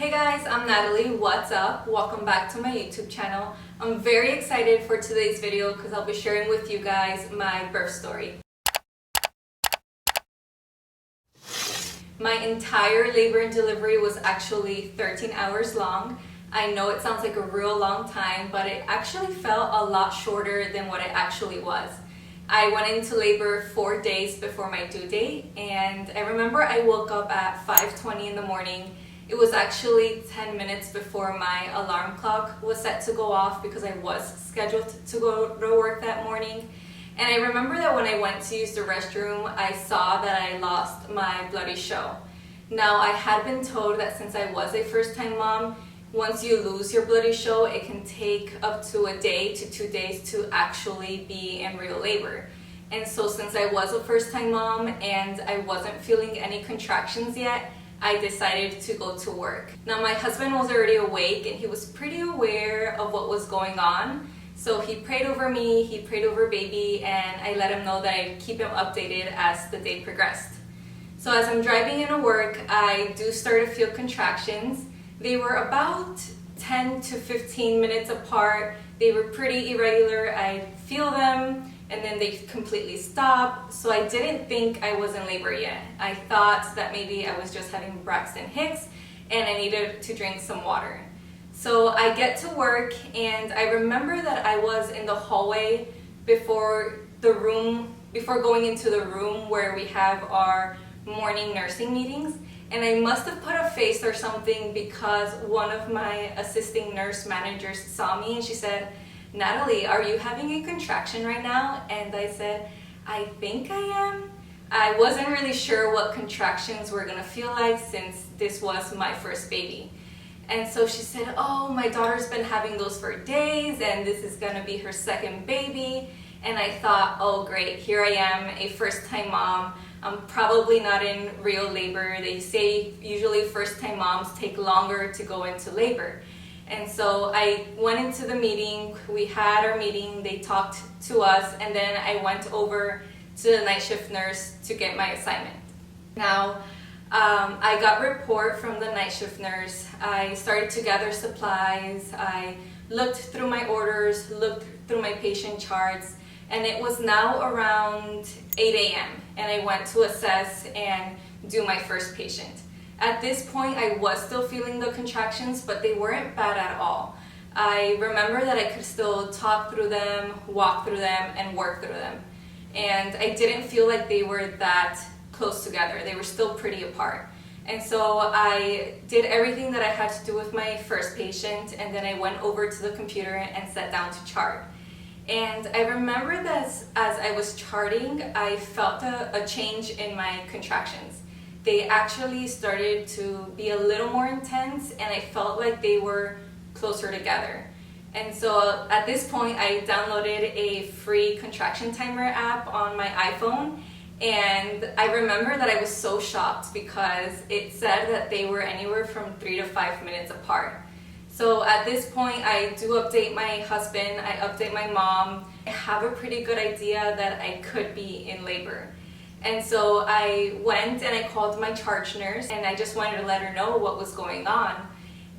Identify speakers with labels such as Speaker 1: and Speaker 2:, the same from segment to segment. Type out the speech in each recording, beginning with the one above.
Speaker 1: Hey guys, I'm Natalie. What's up? Welcome back to my YouTube channel. I'm very excited for today's video because I'll be sharing with you guys my birth story. My entire labor and delivery was actually 13 hours long. I know it sounds like a real long time, but it actually felt a lot shorter than what it actually was. I went into labor 4 days before my due date, and I remember I woke up at 5:20 in the morning. It was actually 10 minutes before my alarm clock was set to go off because I was scheduled to go to work that morning. And I remember that when I went to use the restroom, I saw that I lost my bloody show. Now, I had been told that since I was a first-time mom, once you lose your bloody show, it can take up to a day to 2 days to actually be in real labor. And so since I was a first-time mom and I wasn't feeling any contractions yet, I decided to go to work. Now, my husband was already awake and he was pretty aware of what was going on. So he prayed over me, he prayed over baby, and I let him know that I'd keep him updated as the day progressed. So as I'm driving into work, I do start to feel contractions. They were about 10 to 15 minutes apart. They were pretty irregular. I'd feel them and then they completely stop. So I didn't think I was in labor yet. I thought that maybe I was just having Braxton Hicks and I needed to drink some water. So I get to work and I remember that I was in the hallway before going into the room where we have our morning nursing meetings. And I must have put a face or something because one of my assisting nurse managers saw me and she said, "Natalie, are you having a contraction right now?" And I said, "I think I am." I wasn't really sure what contractions were gonna feel like since this was my first baby. And so she said, "Oh, my daughter's been having those for days and this is gonna be her second baby." And I thought, oh great, here I am, a first-time mom. I'm probably not in real labor. They say usually first-time moms take longer to go into labor. And so I went into the meeting, we had our meeting, they talked to us, and then I went over to the night shift nurse to get my assignment. Now, I got a report from the night shift nurse. I started to gather supplies. I looked through my orders, looked through my patient charts, and it was now around 8 a.m. and I went to assess and do my first patient. At this point, I was still feeling the contractions, but they weren't bad at all. I remember that I could still talk through them, walk through them, and work through them. And I didn't feel like they were that close together. They were still pretty apart. And so I did everything that I had to do with my first patient, and then I went over to the computer and sat down to chart. And I remember that as I was charting, I felt a change in my contractions. They actually started to be a little more intense and I felt like they were closer together. And so at this point, I downloaded a free contraction timer app on my iPhone. And I remember that I was so shocked because it said that they were anywhere from 3 to 5 minutes apart. So at this point, I do update my husband, I update my mom. I have a pretty good idea that I could be in labor. And so I went and I called my charge nurse and I just wanted to let her know what was going on.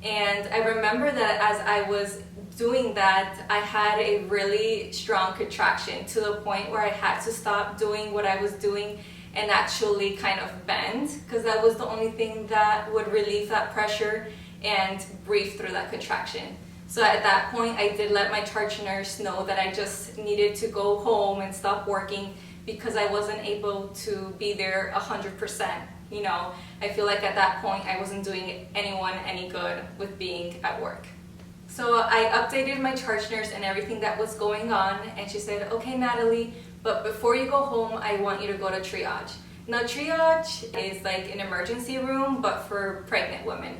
Speaker 1: And I remember that as I was doing that, I had a really strong contraction to the point where I had to stop doing what I was doing and actually kind of bend, because that was the only thing that would relieve that pressure and breathe through that contraction. So at that point, I did let my charge nurse know that I just needed to go home and stop working because I wasn't able to be there 100%. You know, I feel like at that point I wasn't doing anyone any good with being at work. So I updated my charge nurse and everything that was going on, and she said, "Okay, Natalie, but before you go home, I want you to go to triage." Now, triage is like an emergency room, but for pregnant women.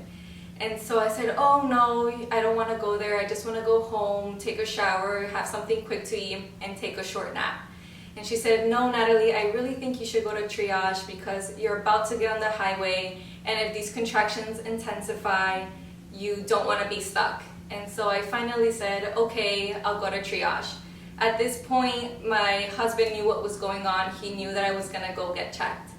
Speaker 1: And so I said, "Oh no, I don't want to go there. I just want to go home, take a shower, have something quick to eat, and take a short nap." And she said, "No, Natalie, I really think you should go to triage because you're about to get on the highway, and if these contractions intensify, you don't want to be stuck." And so I finally said, "Okay, I'll go to triage." At this point, my husband knew what was going on. He knew that I was going to go get checked.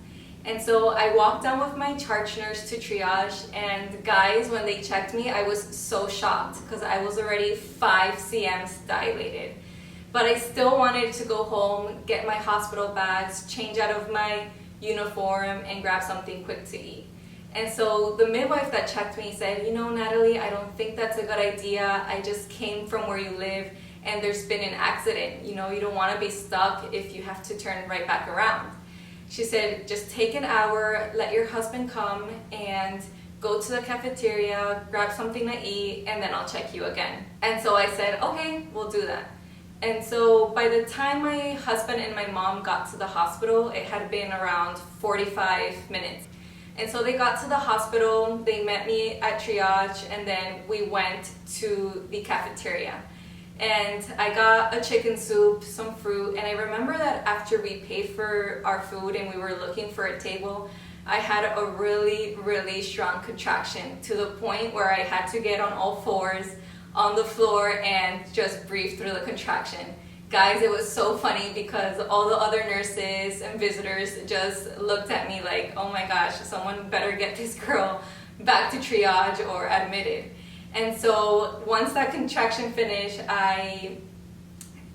Speaker 1: And so I walked down with my charge nurse to triage, and guys, when they checked me, I was so shocked because I was already 5 cms dilated. But I still wanted to go home, get my hospital bags, change out of my uniform, and grab something quick to eat. And so the midwife that checked me said, Natalie, I don't think that's a good idea. I just came from where you live and there's been an accident. You don't want to be stuck if you have to turn right back around. She said, just take an hour, let your husband come and go to the cafeteria, grab something to eat, and then I'll check you again. And so I said, okay, we'll do that. And so by the time my husband and my mom got to the hospital, it had been around 45 minutes. And so they got to the hospital, they met me at triage, and then we went to the cafeteria. And I got a chicken soup, some fruit, and I remember that after we paid for our food and we were looking for a table, I had a really, really strong contraction to the point where I had to get on all fours on the floor and just breathe through the contraction. Guys, it was so funny because all the other nurses and visitors just looked at me like, oh my gosh, someone better get this girl back to triage or admitted. And so once that contraction finished, I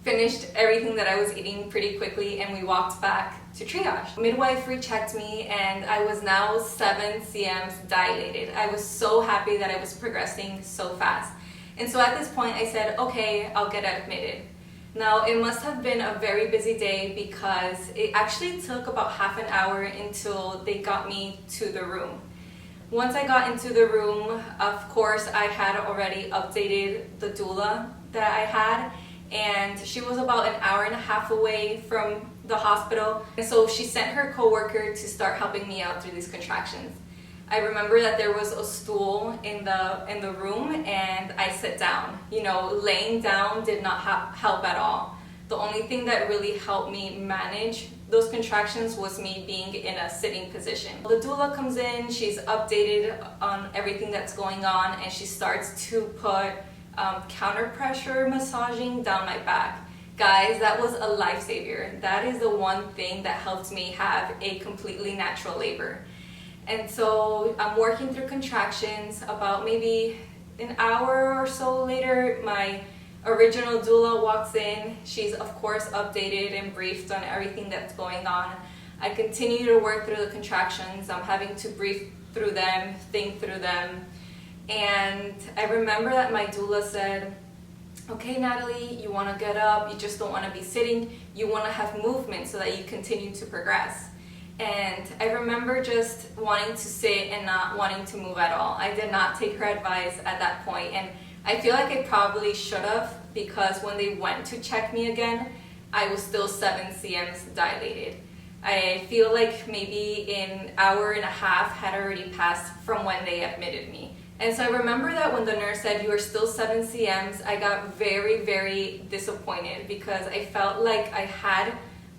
Speaker 1: finished everything that I was eating pretty quickly and we walked back to triage. Midwife rechecked me and I was now 7 cms dilated. I was so happy that I was progressing so fast. And so at this point I said, okay, I'll get admitted. Now it must have been a very busy day because it actually took about half an hour until they got me to the room. Once I got into the room, of course, I had already updated the doula that I had, and she was about an hour and a half away from the hospital. And so she sent her coworker to start helping me out through these contractions. I remember that there was a stool in the room, and I sat down. Laying down did not help at all. The only thing that really helped me manage those contractions was me being in a sitting position. The doula comes in, she's updated on everything that's going on, and she starts to put counter pressure massaging down my back. Guys, that was a lifesaver. That is the one thing that helped me have a completely natural labor. And so I'm working through contractions. About maybe an hour or so later, my original doula walks in. She's of course updated and briefed on everything that's going on. I continue to work through the contractions. I'm having to brief through them, think through them. And I remember that my doula said, okay, Natalie, you want to get up, you just don't want to be sitting, you want to have movement so that you continue to progress. And I remember just wanting to sit and not wanting to move at all. I did not take her advice at that point, and I feel like I probably should have, because when they went to check me again, I was still 7 cms dilated. I feel like maybe an hour and a half had already passed from when they admitted me. And so I remember that when the nurse said, you are still 7 cms, I got very, very disappointed because I felt like I had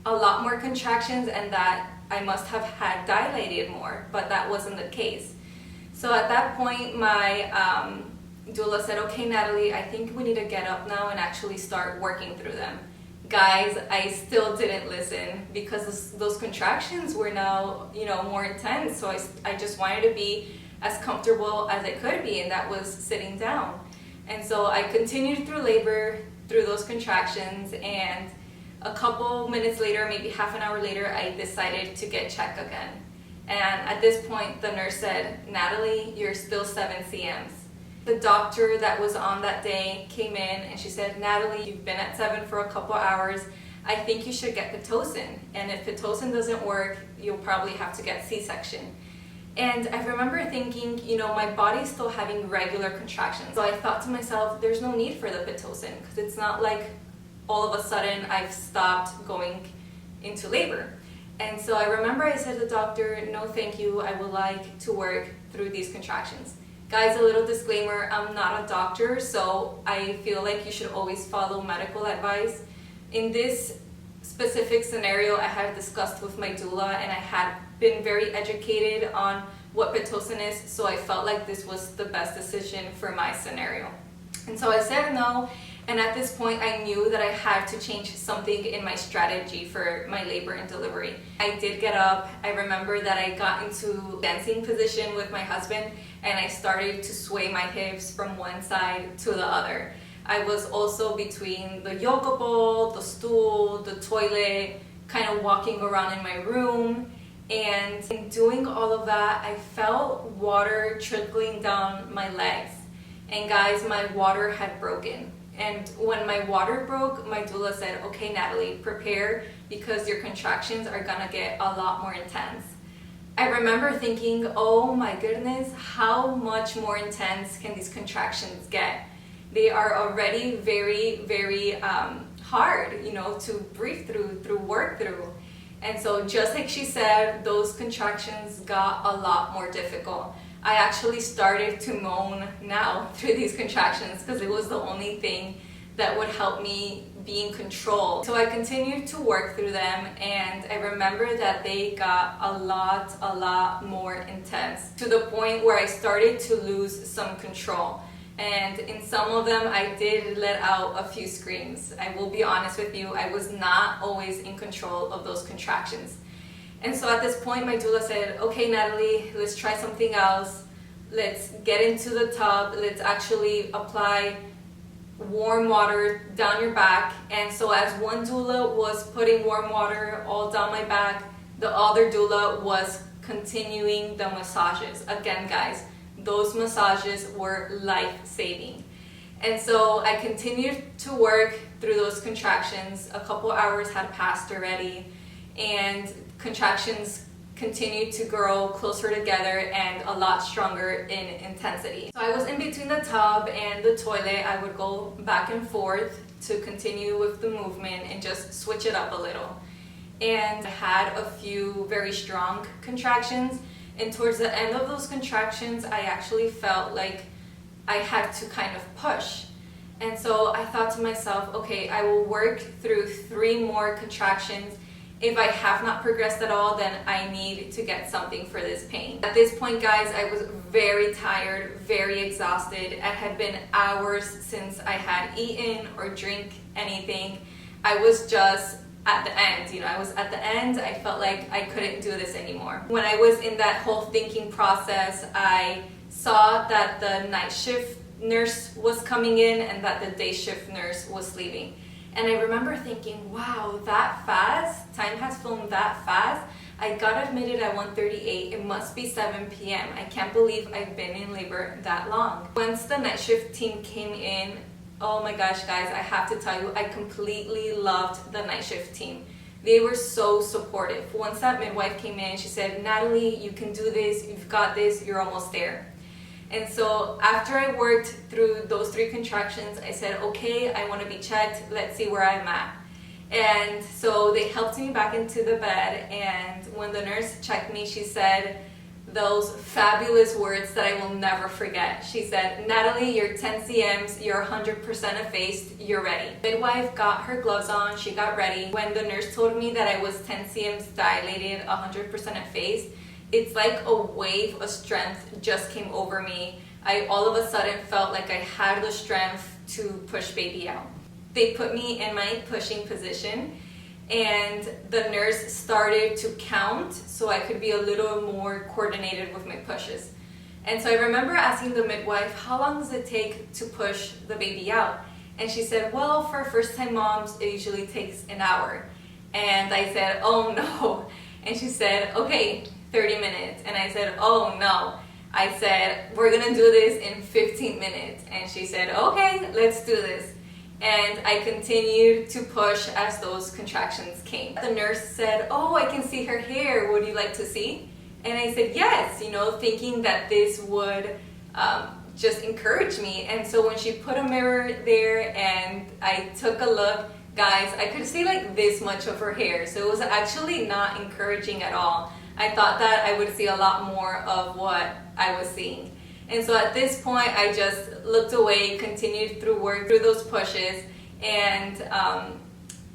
Speaker 1: a lot more contractions and that I must have had dilated more, but that wasn't the case. So at that point, my doula said, okay, Natalie, I think we need to get up now and actually start working through them. Guys, I still didn't listen because those contractions were now, more intense. So I just wanted to be as comfortable as I could be, and that was sitting down. And so I continued through labor, through those contractions, and a couple minutes later, maybe half an hour later, I decided to get checked again. And at this point, the nurse said, Natalie, you're still 7 cms. The doctor that was on that day came in and she said, Natalie, you've been at 7 for a couple hours. I think you should get Pitocin. And if Pitocin doesn't work, you'll probably have to get C-section. And I remember thinking, my body's still having regular contractions. So I thought to myself, there's no need for the Pitocin because it's not like all of a sudden I've stopped going into labor. And so I remember I said to the doctor, no thank you, I would like to work through these contractions. Guys, a little disclaimer, I'm not a doctor, so I feel like you should always follow medical advice. In this specific scenario, I had discussed with my doula and I had been very educated on what Pitocin is, so I felt like this was the best decision for my scenario. And so I said no, And at this point, I knew that I had to change something in my strategy for my labor and delivery. I did get up. I remember that I got into dancing position with my husband, and I started to sway my hips from one side to the other. I was also between the yoga ball, the stool, the toilet, kind of walking around in my room. And in doing all of that, I felt water trickling down my legs. And guys, my water had broken. And when my water broke, my doula said, okay, Natalie, prepare because your contractions are gonna get a lot more intense. I remember thinking, oh my goodness, how much more intense can these contractions get? They are already very, very hard, to breathe through, work through. And so just like she said, those contractions got a lot more difficult. I actually started to moan now through these contractions because it was the only thing that would help me be in control. So I continued to work through them, and I remember that they got a lot more intense to the point where I started to lose some control. And in some of them, I did let out a few screams. I will be honest with you, I was not always in control of those contractions. And so at this point, my doula said, okay, Natalie, let's try something else. Let's get into the tub. Let's actually apply warm water down your back. And so as one doula was putting warm water all down my back, the other doula was continuing the massages. Again, guys, those massages were life-saving. And so I continued to work through those contractions. A couple hours had passed already, and contractions continued to grow closer together and a lot stronger in intensity. So I was in between the tub and the toilet. I would go back and forth to continue with the movement and just switch it up a little. And I had a few very strong contractions, and towards the end of those contractions, I actually felt like I had to kind of push. And so I thought to myself, okay, I will work through 3 more contractions. If I have not progressed at all, then I need to get something for this pain. At this point, guys, I was very tired, very exhausted. It had been hours since I had eaten or drank anything. I was just at the end, I was at the end. I felt like I couldn't do this anymore. When I was in that whole thinking process, I saw that the night shift nurse was coming in and that the day shift nurse was leaving. And I remember thinking, wow, that fast? Time has flown that fast? I got admitted at 1:38. It must be 7 p.m. I can't believe I've been in labor that long. Once the night shift team came in, oh my gosh, guys, I have to tell you, I completely loved the night shift team. They were so supportive. Once that midwife came in, she said, Natalie, you can do this, you've got this, you're almost there. And so after I worked through those 3 contractions, I said, okay, I want to be checked, let's see where I'm at. And so they helped me back into the bed, and when the nurse checked me, she said those fabulous words that I will never forget. She said, Natalie, you're 10 cms, you're 100% effaced, you're ready. Midwife got her gloves on, she got ready. When the nurse told me that I was 10 cms dilated, 100% effaced, it's like a wave of strength just came over me. I all of a sudden felt like I had the strength to push baby out. They put me in my pushing position, and the nurse started to count so I could be a little more coordinated with my pushes. And so I remember asking the midwife, how long does it take to push the baby out? And she said, well, for first-time moms, it usually takes an hour. And I said, oh no. And she said, okay, 30 minutes. And I said, oh no. I said, we're gonna do this in 15 minutes. And she said, okay, let's do this. And I continued to push as those contractions came. The nurse said, oh, I can see her hair, would you like to see? And I said, yes, thinking that this would just encourage me. And so when she put a mirror there and I took a look, guys, I could see like this much of her hair. So it was actually not encouraging at all. I thought that I would see a lot more of what I was seeing. And so at this point, I just looked away, continued through work, through those pushes, and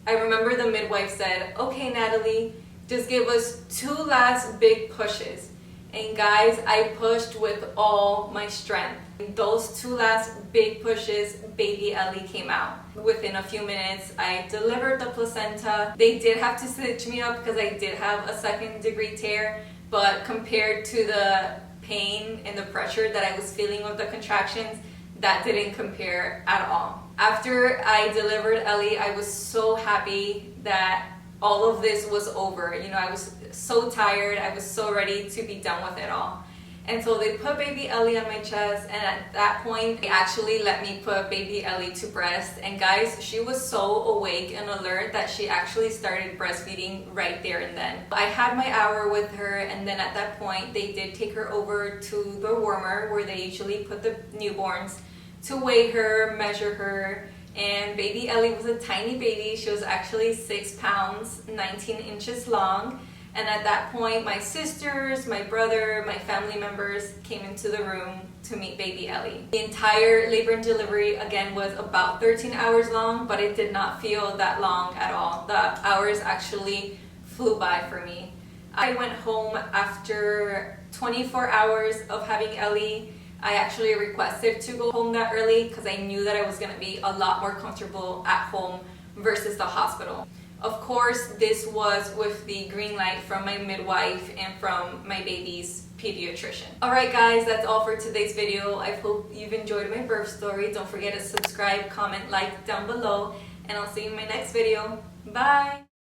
Speaker 1: I remember the midwife said, okay, Natalie, just give us 2 last big pushes. And guys, I pushed with all my strength. Those two last big pushes, baby Ellie came out. Within a few minutes, I delivered the placenta. They did have to stitch me up because I did have a 2nd-degree tear, but compared to the pain and the pressure that I was feeling with the contractions, that didn't compare at all. After I delivered Ellie, I was so happy that all of this was over. You know, I was so tired, I was so ready to be done with it all. And so they put baby Ellie on my chest, and at that point, they actually let me put baby Ellie to breast. And guys, she was so awake and alert that she actually started breastfeeding right there and then. I had my hour with her, and then at that point, they did take her over to the warmer where they usually put the newborns to weigh her, measure her. And baby Ellie was a tiny baby. She was actually 6 pounds, 19 inches long. And at that point, my sisters, my brother, my family members came into the room to meet baby Ellie. The entire labor and delivery, again, was about 13 hours long, but it did not feel that long at all. The hours actually flew by for me. I went home after 24 hours of having Ellie. I actually requested to go home that early because I knew that I was going to be a lot more comfortable at home versus the hospital. Of course, this was with the green light from my midwife and from my baby's pediatrician. Alright guys, that's all for today's video. I hope you've enjoyed my birth story. Don't forget to subscribe, comment, like down below, and I'll see you in my next video. Bye!